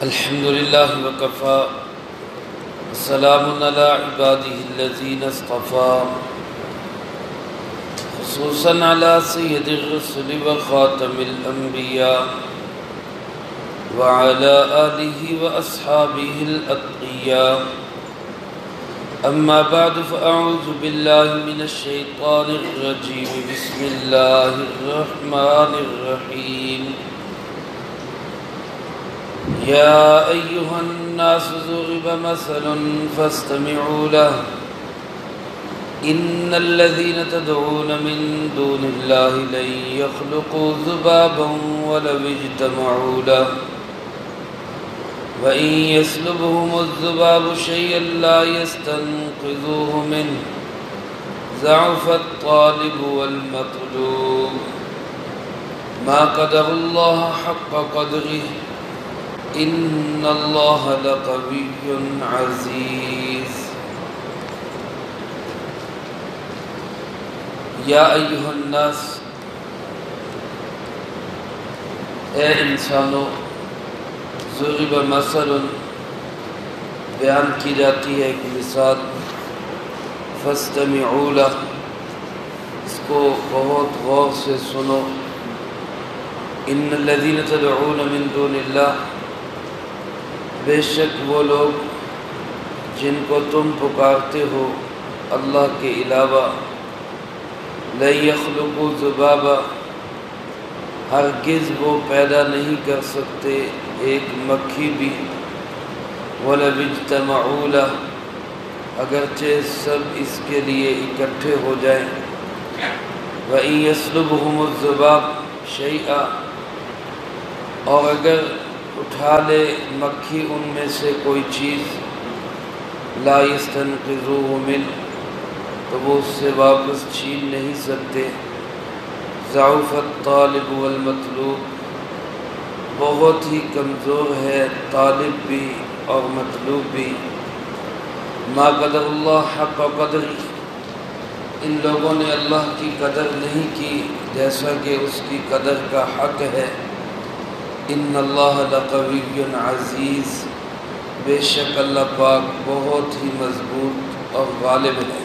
الحمد لله وكفى وسلام على عباده الذين اصطفى خصوصا على سيد الرسل وخاتم الأنبياء وعلى آله وأصحابه الأتقياء. أما بعد فأعوذ بالله من الشيطان الرجيم. بسم الله الرحمن الرحيم. يا أيها الناس ضرب مثل فاستمعوا له إن الذين تدعون من دون الله لن يخلقوا ذبابا ولو اجتمعوا له وإن يسلبهم الذباب شيئا لا يستنقذوه منه ضعف الطالب والمطلوب ما قدر الله حق قدره إن الله لقوي عزيز. یا ایھا الناس، اے انسانوں، ضرب مثل، بیان کی جاتی ہے ایک مثال، فاستمعوا لہ، اس کو بہت غور سے سنو. ان الذین تدعون من دون اللہ، بے شک وہ لوگ جن کو تم پکارتے ہو اللہ کے علاوہ، لن یخلقوا ذبابا، ہرگز وہ پیدا نہیں کر سکتے ایک مکھی بھی، ولو اجتمعوا لہ، اگرچہ سب اس کے لیے اکٹھے ہو جائیں. وَإِن يَسْلُبْهُمُ الذُّبَابُ شَيْئًا، اور اگر اٹھا لے مکھی ان میں سے کوئی چیز، لا يستنقذوه منه، تو وہ اس سے واپس چھین نہیں سکتے. ضعف الطالب والمطلوب، بہت ہی کمزور ہے طالب بھی اور مطلوب بھی. ما قدر اللہ حق قدر، ان لوگوں نے اللہ کی قدر نہیں کی جیسا کہ اس کی قدر کا حق ہے. ان اللہ لقوی عزیز، بے شک اللہ پاک بہت ہی مضبوط اور غالب ہے.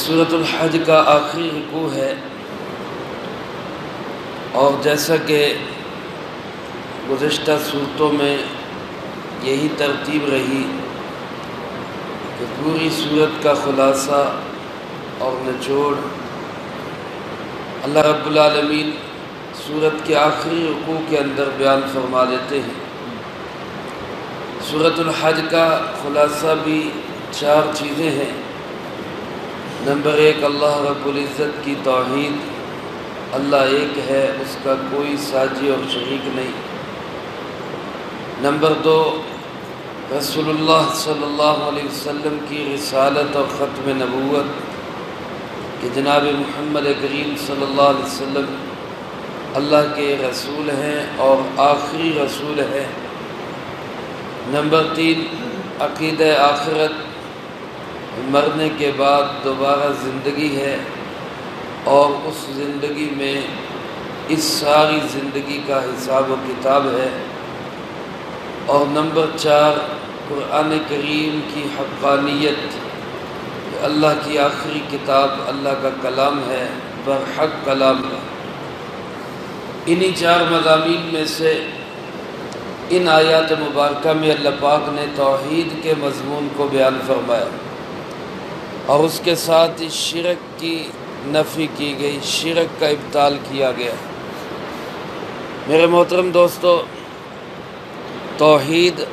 سورۃ الحج کا آخری رکوع ہے، اور جیسا کہ گزشتہ صورتوں میں یہی ترتیب رہی کہ پوری صورت کا خلاصہ اور نچوڑ اللہ رب العالمین سورت کے آخری رکوع کے اندر بیان فرما دیتے ہیں. سورۃ الحج کا خلاصہ بھی 4 چیزیں ہیں. نمبر 1، اللہ رب العزت کی توحید، اللہ ایک ہے، اس کا کوئی ساجی اور شریک نہیں. نمبر 2، رسول اللہ صلی اللہ علیہ وسلم کی رسالت اور ختم نبوت، کہ جناب محمد کریم صلی اللہ علیہ وسلم اللہ کے رسول ہیں اور آخری رسول ہیں. نمبر 3، عقیدہ آخرت، مرنے کے بعد دوبارہ زندگی ہے، اور اس زندگی میں اس ساری زندگی کا حساب و کتاب ہے. اور نمبر 4، قرآن کریم کی حقانیت، کہ اللہ کی آخری کتاب اللہ کا کلام ہے، برحق کلام ہے. انہی 4 مضامین میں سے ان آیات مبارکہ میں اللہ پاک نے توحید کے مضمون کو بیان فرمایا، اور اس کے ساتھ شرک کی نفی کی گئی، شرک کا ابطال کیا گیا. میرے محترم دوستو، توحید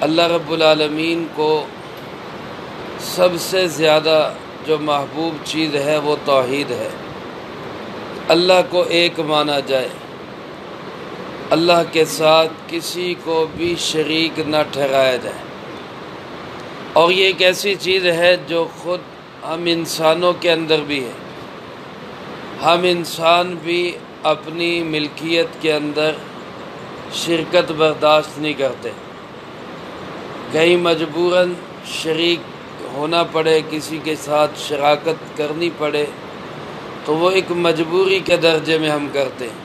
اللہ رب العالمین کو سب سے زیادہ جو محبوب چیز ہے وہ توحید ہے. اللہ کو ایک مانا جائے، اللہ کے ساتھ کسی کو بھی شریک نہ ٹھہرایا جائے. اور یہ ایک ایسی چیز ہے جو خود ہم انسانوں کے اندر بھی ہے. ہم انسان بھی اپنی ملکیت کے اندر شرکت برداشت نہیں کرتے، کہیں مجبوراً شریک ہونا پڑے، کسی کے ساتھ شراکت کرنی پڑے، تو وہ ایک مجبوری کے درجے میں ہم کرتے ہیں،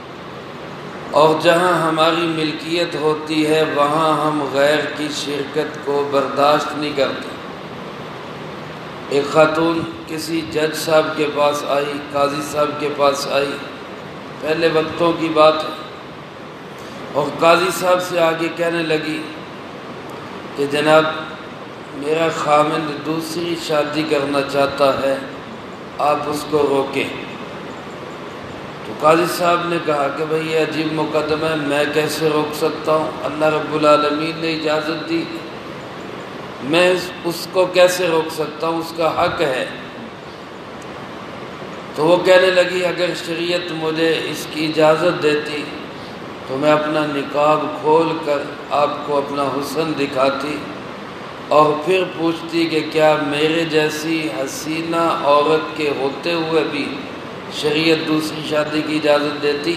اور جہاں ہماری ملکیت ہوتی ہے وہاں ہم غیر کی شرکت کو برداشت نہیں کرتے۔ ایک خاتون کسی جج صاحب کے پاس آئی، قاضی صاحب کے پاس آئی، پہلے وقتوں کی بات ہے، اور قاضی صاحب سے آگے کہنے لگی کہ جناب میرا خامند دوسری شادی کرنا چاہتا ہے، آپ اس کو روکیں۔ تو قاضی صاحب نے کہا کہ بھئی یہ عجیب مقدمہ ہے، میں کیسے روک سکتا ہوں؟ اللہ رب العالمین نے اجازت دی، میں اس کو کیسے روک سکتا ہوں؟ اس کا حق ہے۔ تو وہ کہنے لگی اگر شریعت مجھے اس کی اجازت دیتی تو میں اپنا نقاب کھول کر آپ کو اپنا حسن دکھاتی اور پھر پوچھتی کہ کیا میرے جیسی حسینہ عورت کے ہوتے ہوئے بھی شریعت دوسری شادی کی اجازت دیتی؟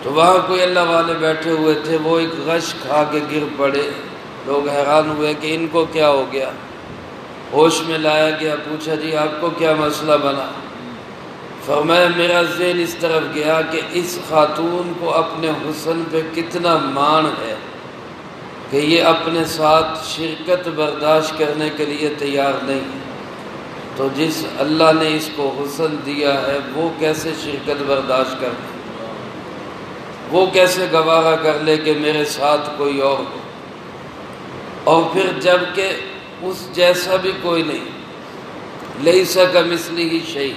تو وہاں کوئی اللہ والے بیٹھے ہوئے تھے، وہ ایک غش کھا کے گر پڑے۔ لوگ حیران ہوئے کہ ان کو کیا ہو گیا، ہوش میں لایا گیا، پوچھا جی آپ کو کیا مسئلہ بنا؟ فرمایا میرا ذہن اس طرف گیا کہ اس خاتون کو اپنے حسن پہ کتنا مان ہے کہ یہ اپنے ساتھ شرکت برداشت کرنے کے لیے تیار نہیں، تو جس اللہ نے اس کو حسن دیا ہے وہ کیسے شرکت برداشت کر لے، وہ کیسے گوارا کر لے کہ میرے ساتھ کوئی اور ہو؟ اور پھر جب کہ اس جیسا بھی کوئی نہیں، لیس کمثلہ شیء،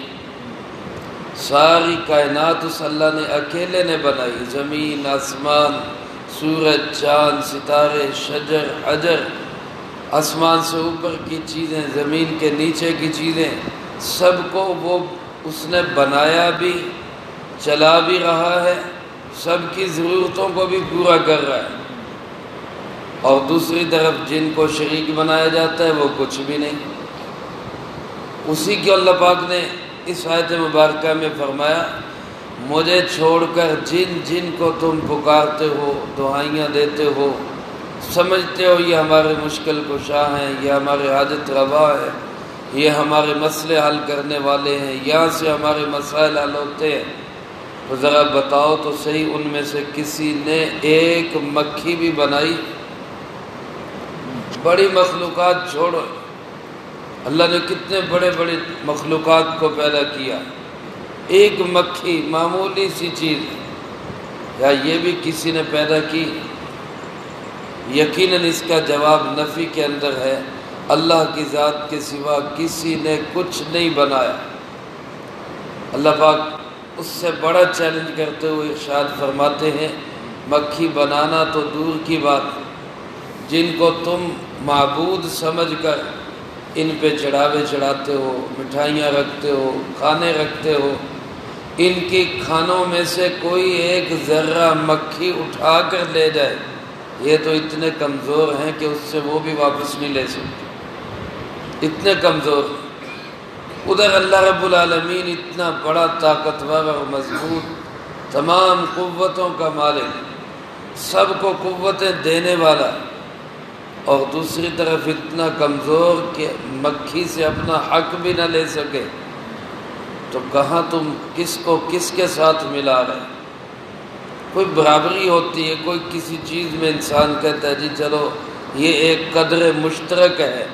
ساری کائنات اس اللہ نے اکیلے نے بنائی، زمین، آسمان، سورج، چاند، ستارے، شجر، حجر، آسمان سے اوپر کی چیزیں، زمین کے نیچے کی چیزیں، سب کو وہ اس نے بنایا بھی، چلا بھی رہا ہے، سب کی ضرورتوں کو بھی پورا کر رہا ہے۔ اور دوسری طرف جن کو شریک بنایا جاتا ہے وہ کچھ بھی نہیں۔ اسی کو اللہ پاک نے اس آیت مبارکہ میں فرمایا مجھے چھوڑ کر جن جن کو تم پکارتے ہو، دعائیاں دیتے ہو، سمجھتے ہو یہ ہمارے مشکل کشا ہیں، یہ ہمارے حاجت روا ہے، یہ ہمارے مسئلے حل کرنے والے ہیں، یہاں سے ہمارے مسائل حل ہوتے ہیں، تو ذرا بتاؤ تو صحیح ان میں سے کسی نے ایک مکھی بھی بنائی؟ بڑی مخلوقات چھوڑو، اللہ نے کتنے بڑے بڑے مخلوقات کو پیدا کیا، ایک مکھی معمولی سی چیز، یا یہ بھی کسی نے پیدا کی؟ یقیناً اس کا جواب نفی کے اندر ہے، اللہ کی ذات کے سوا کسی نے کچھ نہیں بنایا۔ اللہ پاک اس سے بڑا چیلنج کرتے ہوئے ارشاد فرماتے ہیں مکھی بنانا تو دور کی بات، جن کو تم معبود سمجھ کر ان پہ چڑھاوے چڑھاتے ہو، مٹھائیاں رکھتے ہو، کھانے رکھتے ہو، ان کی کھانوں میں سے کوئی ایک ذرہ مکھی اٹھا کر لے جائے، یہ تو اتنے کمزور ہیں کہ اس سے وہ بھی واپس نہیں لے سکتے، اتنے کمزور ہیں۔ ادھر اللہ رب العالمین اتنا بڑا طاقتور اور مضبوط، تمام قوتوں کا مالک، سب کو قوتیں دینے والا، اور دوسری طرف اتنا کمزور کہ مکھی سے اپنا حق بھی نہ لے سکے، تو کہاں تم کس کو کس کے ساتھ ملا رہے؟ کوئی برابری ہوتی ہے، کوئی کسی چیز میں انسان کہتا ہے جی چلو یہ ایک قدر مشترک ہے،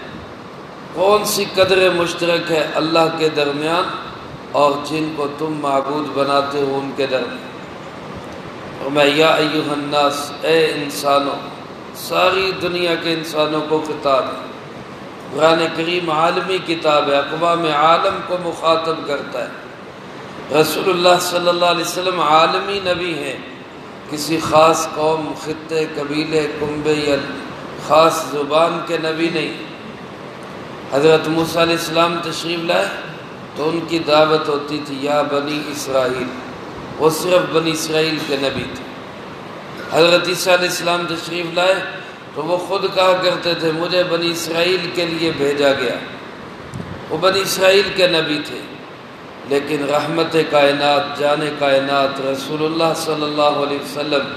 کون سی قدر مشترک ہے؟ اللہ کے درمیان اور جن کو تم معبود بناتے ہو ان کے درمیان۔ اور میں یا ایھا الناس، اے انسانوں، ساری دنیا کے انسانوں کو خطاب ہے۔ قرآن کریم عالمی کتاب ہے، اقوام عالم کو مخاطب کرتا ہے۔ رسول اللہ صلی اللہ علیہ وسلم عالمی نبی ہیں، کسی خاص قوم، خطے، قبیلے، کنبے یا خاص زبان کے نبی نہیں۔ حضرت موسیٰ علیہ السلام تشریف لائے تو ان کی دعوت ہوتی تھی یا بنی اسرائیل، وہ صرف بنی اسرائیل کے نبی تھے۔ حضرت عیسیٰ علیہ السلام تشریف لائے تو وہ خود کہا کرتے تھے مجھے بنی اسرائیل کے لیے بھیجا گیا، وہ بنی اسرائیل کے نبی تھے۔ لیکن رحمت کائنات، جان کائنات رسول اللہ صلی اللہ علیہ وسلم،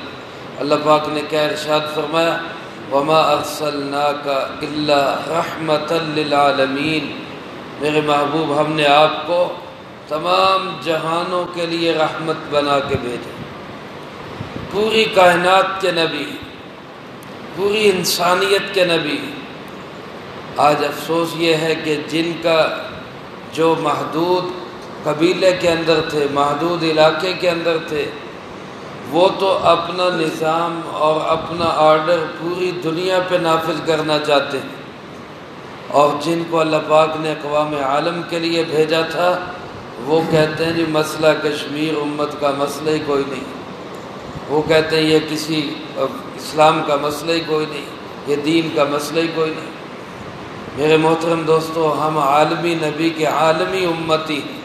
اللہ پاک نے کیا ارشاد فرمایا وما ارسلناک الا رحمتا للعالمین، میرے محبوب ہم نے آپ کو تمام جہانوں کے لیے رحمت بنا کے بھیجا، پوری کائنات کے نبی، پوری انسانیت کے نبی۔ آج افسوس یہ ہے کہ جن کا جو محدود قبیلے کے اندر تھے، محدود علاقے کے اندر تھے، وہ تو اپنا نظام اور اپنا آرڈر پوری دنیا پہ نافذ کرنا چاہتے ہیں، اور جن کو اللہ پاک نے اقوام عالم کے لیے بھیجا تھا وہ کہتے ہیں جی مسئلہ کشمیر امت کا مسئلہ ہی کوئی نہیں، وہ کہتے ہیں یہ کسی اسلام کا مسئلہ ہی کوئی نہیں، یہ دین کا مسئلہ ہی کوئی نہیں۔ میرے محترم دوستو، ہم عالمی نبی کے عالمی امتی ہیں۔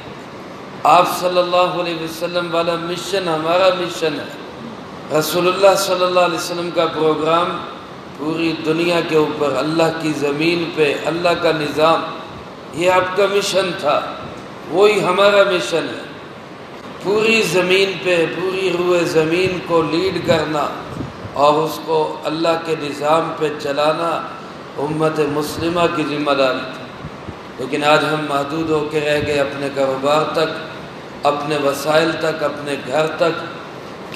آپ صلی اللہ علیہ وسلم والا مشن ہمارا مشن ہے۔ رسول اللہ صلی اللہ علیہ وسلم کا پروگرام پوری دنیا کے اوپر، اللہ کی زمین پہ اللہ کا نظام، یہ آپ کا مشن تھا، وہی ہمارا مشن ہے۔ پوری زمین پہ، پوری روئے زمین کو لیڈ کرنا اور اس کو اللہ کے نظام پہ چلانا امت مسلمہ کی ذمہ داری تھی۔ لیکن آج ہم محدود ہو کے رہ گئے اپنے کاروبار تک، اپنے وسائل تک، اپنے گھر تک۔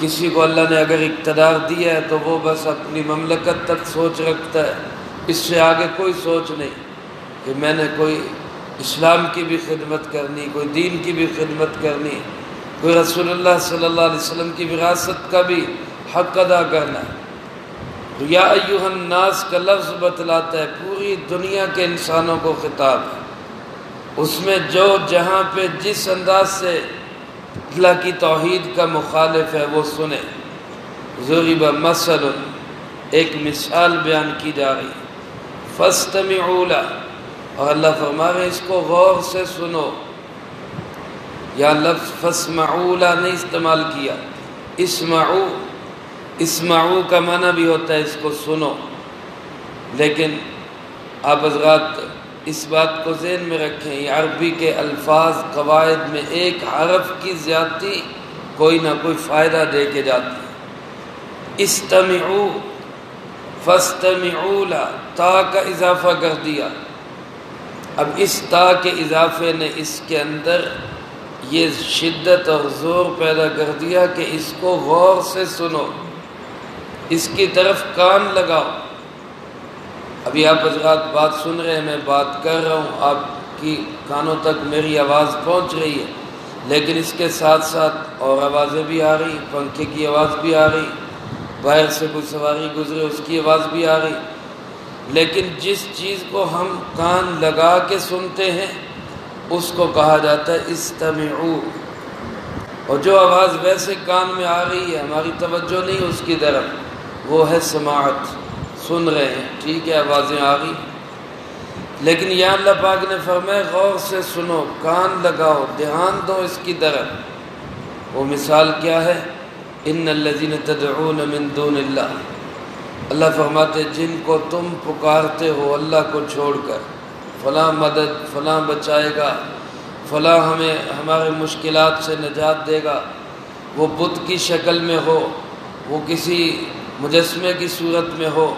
کسی کو اللہ نے اگر اقتدار دیا ہے تو وہ بس اپنی مملکت تک سوچ رکھتا ہے، اس سے آگے کوئی سوچ نہیں کہ میں نے کوئی اسلام کی بھی خدمت کرنی، کوئی دین کی بھی خدمت کرنی، کوئی رسول اللہ صلی اللہ علیہ وسلم کی وراثت کا بھی حق ادا کرنا ہے۔ تو یا ایھا الناس کا لفظ بتلاتا ہے پوری دنیا کے انسانوں کو خطاب ہے۔ اس میں جو جہاں پہ جس انداز سے اللہ کی توحید کا مخالف ہے وہ سنے۔ ضرب مثل، ایک مثال بیان کی جا رہی ہے، فاستمعوا لہ، اور اللہ فرما رہے اس کو غور سے سنو۔ یا لفظ فاسمعوا لہ نہیں استعمال کیا، اسمعوا، اسمعوا کا معنی بھی ہوتا ہے اس کو سنو، لیکن آپ حضرات اس بات کو ذہن میں رکھیں، یہ عربی کے الفاظ قواعد میں ایک حرف کی زیادتی کوئی نہ کوئی فائدہ دے کے جاتی ہے۔ استمعوا، فاستمعوا لہ، تا کا اضافہ کر دیا۔ اب اس تا کے اضافے نے اس کے اندر یہ شدت اور زور پیدا کر دیا کہ اس کو غور سے سنو، اس کی طرف کان لگاؤ۔ ابھی آپ حضرات بات سن رہے ہیں، میں بات کر رہا ہوں، آپ کی کانوں تک میری آواز پہنچ رہی ہے، لیکن اس کے ساتھ ساتھ اور آوازیں بھی آ رہی، پنکھے کی آواز بھی آ رہی، باہر سے کوئی سواری گزرے اس کی آواز بھی آ رہی۔ لیکن جس چیز کو ہم کان لگا کے سنتے ہیں اس کو کہا جاتا ہے استمعوا، اور جو آواز ویسے کان میں آ رہی ہے ہماری توجہ نہیں اس کی طرف، وہ ہے سماعت، سن رہے ہیں، ٹھیک ہے آوازیں آ رہی، لیکن یہاں اللہ پاک نے فرمایا غور سے سنو، کان لگاؤ، دھیان دو اس کی طرف۔ وہ مثال کیا ہے؟ ان الذین تدعون من دون اللہ، اللہ فرماتے جن کو تم پکارتے ہو اللہ کو چھوڑ کر، فلاں مدد، فلاں بچائے گا، فلاں ہمیں ہمارے مشکلات سے نجات دے گا، وہ بت کی شکل میں ہو، وہ کسی مجسمے کی صورت میں ہو،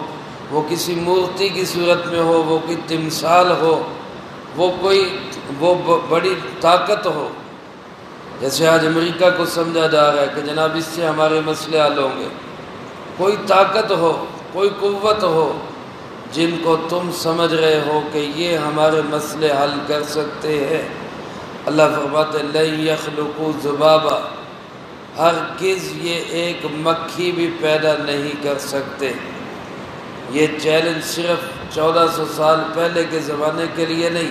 وہ کسی مورتی کی صورت میں ہو، وہ کوئی تمثال ہو، وہ بڑی طاقت ہو، جیسے آج امریکہ کو سمجھا جا رہا ہے کہ جناب اس سے ہمارے مسئلے حل ہوں گے، کوئی طاقت ہو، کوئی قوت ہو جن کو تم سمجھ رہے ہو کہ یہ ہمارے مسئلے حل کر سکتے ہیں، اللہ فرماتے لن یخلقوا ذبابا، ہرگز یہ ایک مکھی بھی پیدا نہیں کر سکتے۔ یہ چیلنج صرف 1400 سال پہلے کے زمانے کے لیے نہیں،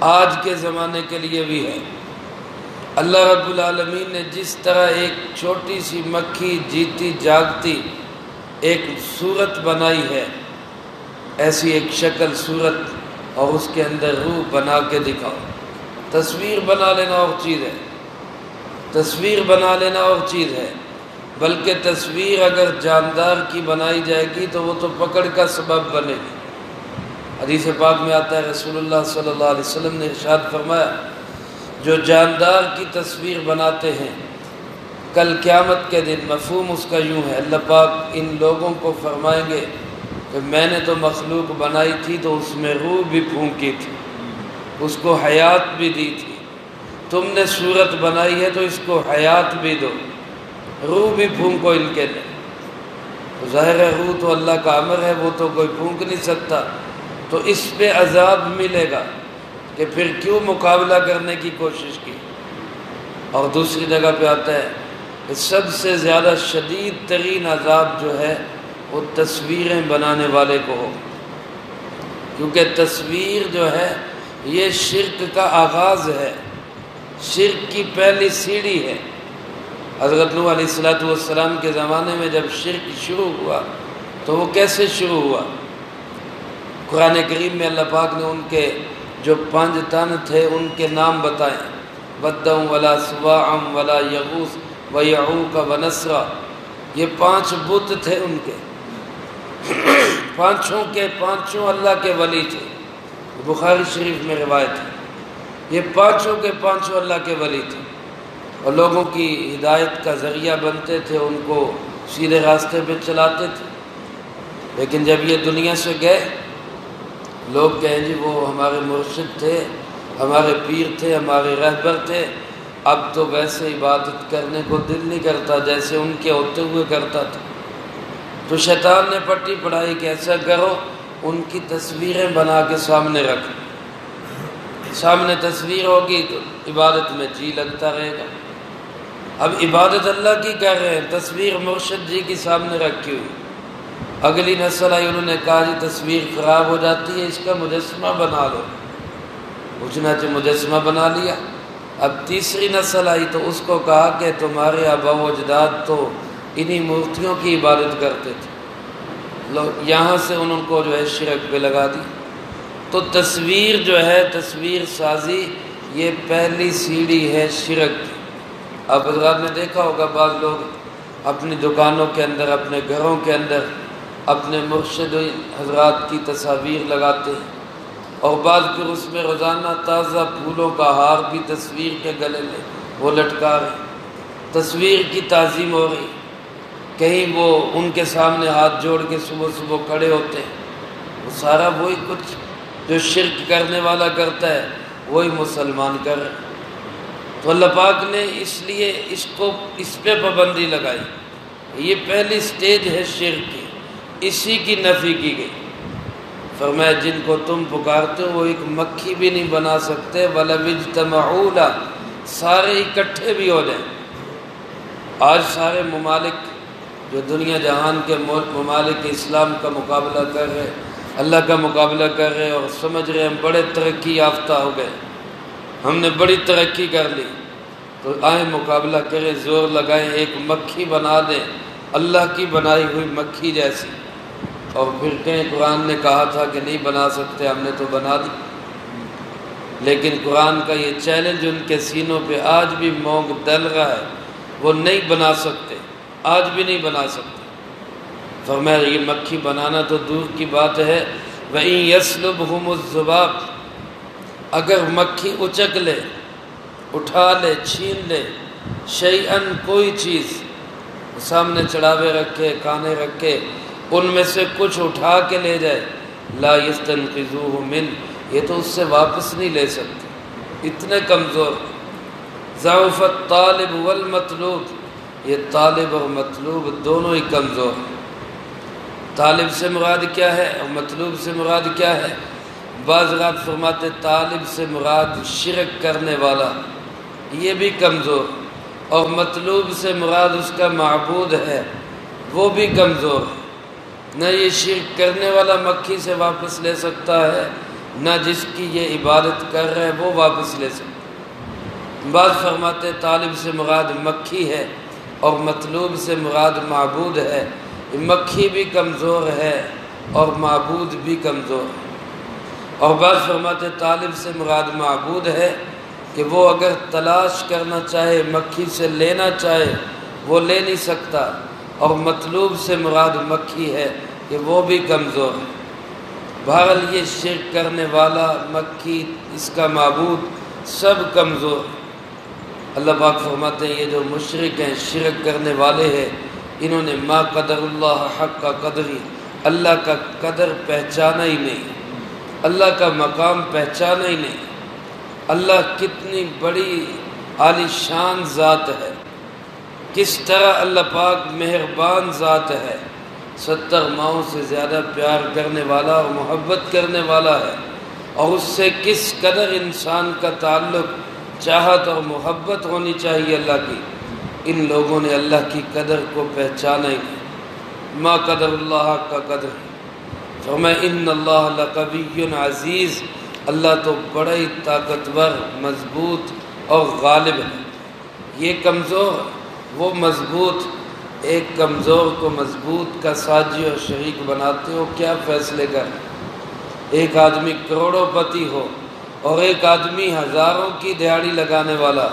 آج کے زمانے کے لیے بھی ہے۔ اللہ رب العالمین نے جس طرح ایک چھوٹی سی مکھی جیتی جاگتی ایک صورت بنائی ہے، ایسی ایک شکل صورت اور اس کے اندر روح بنا کے دکھاؤ۔ تصویر بنا لینا اور چیز ہے، تصویر بنا لینا اور چیز ہے، بلکہ تصویر اگر جاندار کی بنائی جائے گی تو وہ تو پکڑ کا سبب بنے گی۔ حدیث پاک میں آتا ہے رسول اللہ صلی اللہ علیہ وسلم نے ارشاد فرمایا جو جاندار کی تصویر بناتے ہیں کل قیامت کے دن، مفہوم اس کا یوں ہے، اللہ پاک ان لوگوں کو فرمائیں گے کہ میں نے تو مخلوق بنائی تھی تو اس میں روح بھی پھونکی تھی، اس کو حیات بھی دی تھی، تم نے صورت بنائی ہے تو اس کو حیات بھی دو، روح بھی پھونکو ان کے لئے۔ تو ظاہر ہے روح تو اللہ کا امر ہے، وہ تو کوئی پھونک نہیں سکتا، تو اس پہ عذاب ملے گا کہ پھر کیوں مقابلہ کرنے کی کوشش کی۔ اور دوسری جگہ پہ آتا ہے کہ سب سے زیادہ شدید ترین عذاب جو ہے وہ تصویریں بنانے والے کو ہو، کیونکہ تصویر جو ہے یہ شرک کا آغاز ہے، شرک کی پہلی سیڑھی ہے۔ حضرت نوح علیہ السلام کے زمانے میں جب شرک شروع ہوا تو وہ کیسے شروع ہوا؟ قرآن کریم میں اللہ پاک نے ان کے جو 5 تن تھے ان کے نام بتائیں، وَدًّا وَلَا سُوَاعًا وَلَا يَغُوثَ وَيَعُوقَ وَنَسْرًا، یہ 5 بت تھے ان کے، پانچوں کے پانچوں اللہ کے ولی تھے، بخاری شریف میں روایت ہے، یہ پانچوں کے پانچوں اللہ کے ولی تھے اور لوگوں کی ہدایت کا ذریعہ بنتے تھے، ان کو سیدھے راستے پہ چلاتے تھے۔ لیکن جب یہ دنیا سے گئے، لوگ کہیں جی وہ ہمارے مرشد تھے، ہمارے پیر تھے، ہمارے رہبر تھے، اب تو ویسے عبادت کرنے کو دل نہیں کرتا جیسے ان کے ہوتے ہوئے کرتا تھا۔ تو شیطان نے پٹی پڑھائی کہ ایسا کرو، ان کی تصویریں بنا کے سامنے رکھ، سامنے تصویر ہوگی تو عبادت میں جی لگتا رہے گا۔ اب عبادت اللہ کی کر رہے ہیں، تصویر مرشد جی کی سامنے رکھی ہوئی۔ اگلی نسل آئی، انہوں نے کہا جی تصویر خراب ہو جاتی ہے، اس کا مجسمہ بنا لو، چنانچہ مجسمہ بنا لیا۔ اب تیسری نسل آئی تو اس کو کہا کہ تمہارے آبا و اجداد تو انہی مورتیوں کی عبادت کرتے تھے، یہاں سے انہوں کو جو ہے شرک پہ لگا دی۔ تو تصویر جو ہے، تصویر سازی، یہ پہلی سیڑھی ہے شرک کی۔ اب حضرات نے دیکھا ہوگا بعض لوگ اپنی دکانوں کے اندر، اپنے گھروں کے اندر اپنے مرشد حضرات کی تصاویر لگاتے ہیں، اور بعض پھر اس میں روزانہ تازہ پھولوں کا ہار بھی تصویر کے گلے میں وہ لٹکا رہے، تصویر کی تعظیم ہو رہی۔ کہیں وہ ان کے سامنے ہاتھ جوڑ کے صبح صبح کھڑے ہوتے ہیں، وہ سارا وہی کچھ جو شرک کرنے والا کرتا ہے وہی مسلمان کر رہے۔ تو اللہ پاک نے اس لیے اس پہ پابندی لگائی، یہ پہلی سٹیج ہے شرک کی، اسی کی نفی کی گئی۔ فرمایا جن کو تم پکارتے ہو وہ ایک مکھی بھی نہیں بنا سکتے، وَلَوِ اجْتَمَعُوا لَهُ، سارے اکٹھے بھی ہو جائیں۔ آج سارے ممالک جو دنیا جہان کے ممالک اسلام کا مقابلہ کر رہے، اللہ کا مقابلہ کر رہے اور سمجھ رہے ہم بڑے ترقی یافتہ ہو گئے، ہم نے بڑی ترقی کر لی، تو آئیں مقابلہ کریں، زور لگائیں، ایک مکھی بنا دیں اللہ کی بنائی ہوئی مکھی جیسی، اور پھر کہیں قرآن نے کہا تھا کہ نہیں بنا سکتے، ہم نے تو بنا دی۔ لیکن قرآن کا یہ چیلنج ان کے سینوں پہ آج بھی مونگ ڈل رہا ہے، وہ نہیں بنا سکتے، آج بھی نہیں بنا سکتے۔ فرمایا یہ مکھی بنانا تو دور کی بات ہے، وَإِن يَسْلُبْهُمُ الذُّبَابُ، اگر مکھی اچک لے، اٹھا لے، چھین لے، شیئن کوئی چیز، سامنے چڑھاوے رکھے، کانے رکھے، ان میں سے کچھ اٹھا کے لے جائے، لا يستنقذوه منه، یہ تو اس سے واپس نہیں لے سکتے، اتنے کمزور۔ ضعف الطالب والمطلوب، یہ طالب اور مطلوب دونوں ہی کمزور ہیں۔ طالب سے مراد کیا ہے اور مطلوب سے مراد کیا ہے؟ بعض رات فرماتے طالب سے مراد شرک کرنے والا، یہ بھی کمزور، اور مطلوب سے مراد اس کا معبود ہے، وہ بھی کمزور ہے۔ نہ یہ شرک کرنے والا مکھی سے واپس لے سکتا ہے، نہ جس کی یہ عبادت کر رہے وہ واپس لے سکتا۔ بعض فرماتے طالب سے مراد مکھی ہے اور مطلوب سے مراد معبود ہے، مکھی بھی کمزور ہے اور معبود بھی کمزور ہے۔ اور بعض فرماتے طالب سے مراد معبود ہے کہ وہ اگر تلاش کرنا چاہے، مکھی سے لینا چاہے، وہ لے نہیں سکتا، اور مطلوب سے مراد مکھی ہے کہ وہ بھی کمزور ہے۔ بہرحال یہ شرک کرنے والا، مکھی، اس کا معبود، سب کمزور ہے۔ اللہ پاک فرماتے ہیں یہ جو مشرک ہیں، شرک کرنے والے ہیں، انہوں نے ما قدر اللہ حق کا قدری، اللہ کا قدر پہچانا ہی نہیں، اللہ کا مقام پہچانا ہی نہیں۔ اللہ کتنی بڑی عالی شان ذات ہے، کس طرح اللہ پاک مہربان ذات ہے، 70 ماؤں سے زیادہ پیار کرنے والا اور محبت کرنے والا ہے، اور اس سے کس قدر انسان کا تعلق، چاہت اور محبت ہونی چاہیے اللہ کی۔ ان لوگوں نے اللہ کی قدر کو پہچانا ہی نہیں، ما قدر اللہ کا قدر۔ فرمایا ان اللہ لقوی عزیز، اللہ تو بڑا ہی طاقتور، مضبوط اور غالب ہے۔ یہ کمزور، وہ مضبوط۔ ایک کمزور کو مضبوط کا ساجی اور شریک بناتے ہو، کیا فیصلے کر؟ ایک آدمی کروڑوں پتی ہو اور ایک آدمی ہزاروں کی دیہڑی لگانے والا،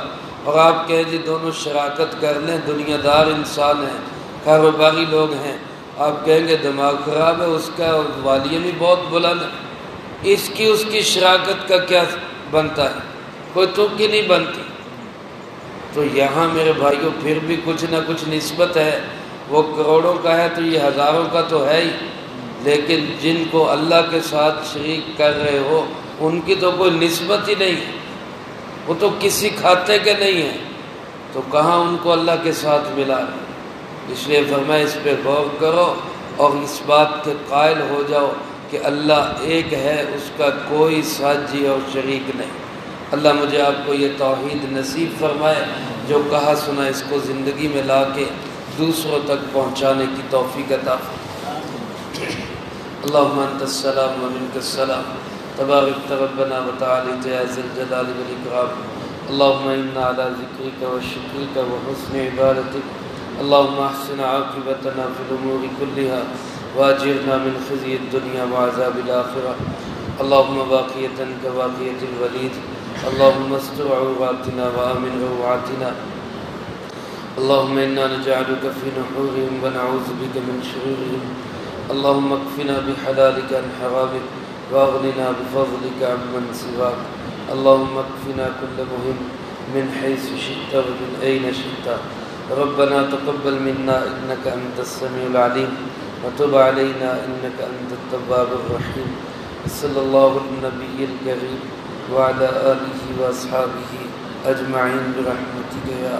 اور آپ کہیں جی دونوں شراکت کر لیں، دنیا دار انسان ہیں، کاروباری لوگ ہیں، آپ کہیں گے دماغ خراب ہے، اس کا والیوم بھی بہت بلند ہے، اس کی شراکت کا کیا بنتا ہے؟ کوئی تک کی نہیں بنتی۔ تو یہاں میرے بھائیوں پھر بھی کچھ نہ کچھ نسبت ہے، وہ کروڑوں کا ہے تو یہ ہزاروں کا تو ہے ہی، لیکن جن کو اللہ کے ساتھ شریک کر رہے ہو ان کی تو کوئی نسبت ہی نہیں ہے، وہ تو کسی کھاتے کے نہیں ہیں، تو کہاں ان کو اللہ کے ساتھ ملا؟ اس لیے فرمایا اس پہ غور کرو اور اس بات کے قائل ہو جاؤ کہ اللہ ایک ہے، اس کا کوئی ساجی اور شریک نہیں۔ اللہ مجھے آپ کو یہ توحید نصیب فرمائے، جو کہا سنا اس کو زندگی میں لا کے دوسروں تک پہنچانے کی توفیق عطا فرمائے۔ اللہم انت السلام و منک السلام، تبارک ربنا و تعالی یا ذی الجلال والاکرام۔ اللہم انا علی ذکرک و شکرک و حسن عبادتک، اللہم احسن عاقبتنا فی الامور کلہا واجرنا من خزی الدنیا وعذاب الآخرہ۔ اللہم باقیتا کباقیت الولید، اللہم استر عوراتنا وآمن روعاتنا، اللہم انا نجعلک فی نحورہم ونعوذ بک من شرورہم، اللہم اکفنا بحلالک عن حرامک واغننا بفضلک عمن سواک، اللہم اکفنا کل مہم من حیث شئت ومن این شئت، ربنا تقبل منا انک انت السمیع العلیم وتب علینا انک انت التواب الرحیم، صلی اللہ النبی الکریم وعلى آلہ واصحابہ اجمعین برحمتک یا